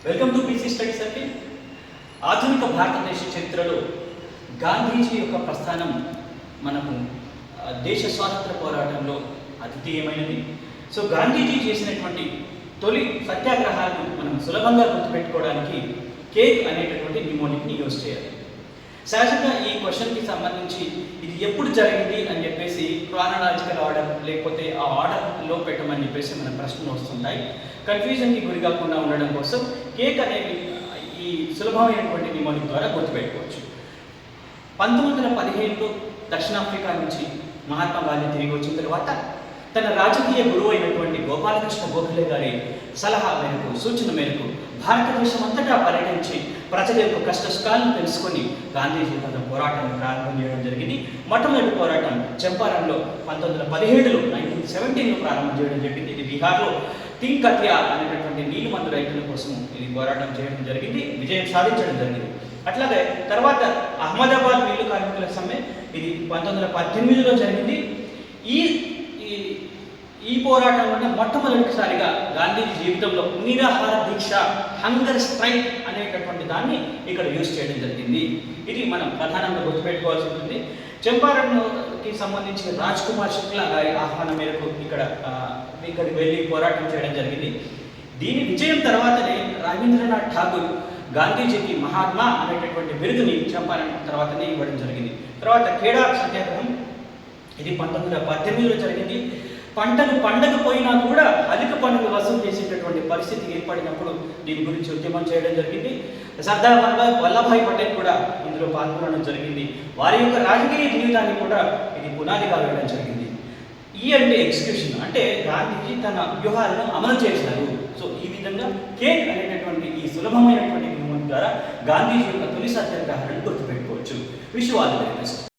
Welcome to BC study circle. ఆధునిక భారతదేశ చరిత్రలో గాంధీజీ యొక్క ప్రస్థానం మనకు దేశ స్వాతంత్ర పోరాటంలో అద్వితీయమైనది. సో గాంధీజీ చేసినటువంటి తొలి సత్యాగ్రహాలను మనం సులభంగా గుర్తుపెట్టుకోవడానికి కేక్ అనేటటువంటి నిమోనిక్ని యూజ్ చేయాలి. సహజంగా ఈ క్వశ్చన్కి సంబంధించి ఇది ఎప్పుడు జరిగింది అని చెప్పేసి క్రానలాజికల్ ఆర్డర్ లేకపోతే ఆ ఆర్డర్లో పెట్టమని చెప్పేసి మన ప్రశ్నలు వస్తుంటాయి. కన్ఫ్యూజన్కి గురి కాకుండా ఉండడం కోసం కేక్ అనేది ఈ సులభమైనటువంటి నిమోనిక్ ద్వారా గుర్తుపెట్టుకోవచ్చు. 1915లో దక్షిణాఫ్రికా నుంచి మహాత్మా గాంధీ తిరిగి వచ్చిన తర్వాత తన రాజకీయ గురువు అయినటువంటి గోపాలకృష్ణ గోఖలే గారి సలహా మేరకు, సూచన మేరకు భారతదేశం అంతటా పర్యటించి ప్రజల యొక్క కష్ట సుఖాలను తెలుసుకొని గాంధీజీ తన పోరాటాన్ని ప్రారంభం చేయడం జరిగింది. మొట్టమొదటి పోరాటం చంపారణ్లో 1917లో 1917లో ప్రారంభం చేయడం జరిగింది. ఇది బీహార్లో తింగ్ కతియా అనేటటువంటి నీలిమందు రైతుల కోసం ఇది పోరాటం చేయడం జరిగింది, విజయం సాధించడం జరిగింది. అట్లాగే తర్వాత అహ్మదాబాద్ మిల్లు కార్మికుల సమ్మె ఇది 1918లో జరిగింది. ఈ పోరాటంలోనే మొట్టమొదటిసారిగా గాంధీజీ జీవితంలో నిరాహార దీక్ష, హంగర్ స్ట్రైక్ అనేటటువంటి దాన్ని ఇక్కడ యూజ్ చేయడం జరిగింది. ఇది మనం ప్రధానంగా గుర్తుపెట్టుకోవాల్సి ఉంటుంది. చంపారణ్కి సంబంధించి రాజ్ కుమార్ శుక్లా గారి ఆహ్వానం మేరకు ఇక్కడికి వెళ్ళి పోరాటం చేయడం జరిగింది. దీని విజయం తర్వాతనే రవీంద్రనాథ్ ఠాగూర్ గాంధీజీకి మహాత్మా అనేటటువంటి బిరుదుని చంపారణ్ తర్వాతనే ఇవ్వడం జరిగింది. తర్వాత ఖేడా సత్యాగ్రహం ఇది 1918లో జరిగింది. పంటలు పండకపోయినా కూడా అధిక పన్నులు వసూలు చేసేటటువంటి పరిస్థితి ఏర్పడినప్పుడు దీని గురించి ఉద్యమం చేయడం జరిగింది. సర్దార్ వల్లభాయ్ పటేల్ కూడా ఇందులో పాల్గొనడం జరిగింది. వారి యొక్క రాజకీయ జీవితాన్ని కూడా ఇది పునాదిగా వేయడం జరిగింది. అంటే ఎగ్జిక్యూషన్ అంటే గాంధీజీ తన వ్యూహాలను అమలు చేశారు. సో ఈ విధంగా కేక్ అనేటటువంటి ఈ సులభమైనటువంటి నియమం ద్వారా గాంధీజీ యొక్క తొలి సత్యాగ్రహాలను గుర్తుపెట్టుకోవచ్చు. Wish you all the best.